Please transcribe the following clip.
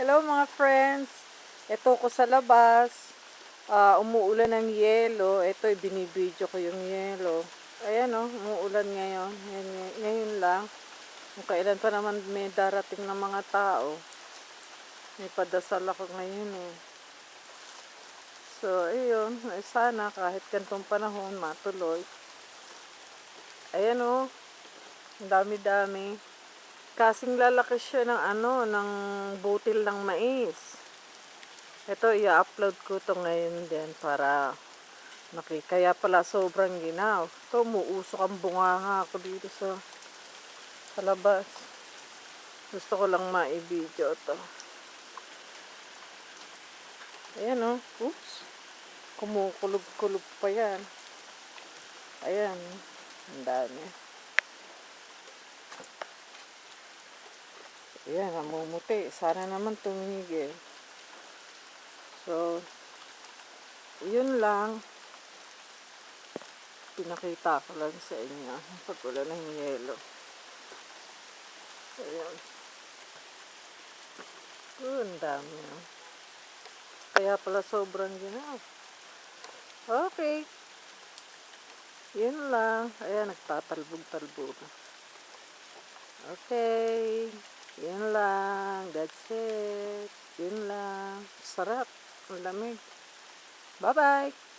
Hello mga friends. Ito ko sa labas. Umuulan ng yelo. Ito, binibidyo ko yung yelo. Ayan o, umuulan ngayon. Ngayon lang. Kung kailan pa naman may darating ng mga tao. May padasal ako ngayon eh. So, ayun. Sana kahit ganitong panahon matuloy. Ayan o. Ang dami-dami. Kasing lalaki siya ng butil ng mais. Ito, i-upload ko to ngayon din para kaya pala sobrang ginaw. Ito, umuusok ang bunganga ako dito sa labas. Gusto ko lang ma-video to. Ayan o. Oops. Kumukulog-kulog pa yan. Ayan. Ang dami. Ayan, namumuti. Sana naman tumigil. So, yun lang. Pinakita ko lang sa inyo. Pagwala ng yelo. Ayan. Ang dami. Kaya pala sobrang ginaw. Okay. Yun lang. Ayan, nagtatalbog-talbog. Okay. Yun lang. That's it. Yun lang. Sarap. Ang lamig. Bye-bye.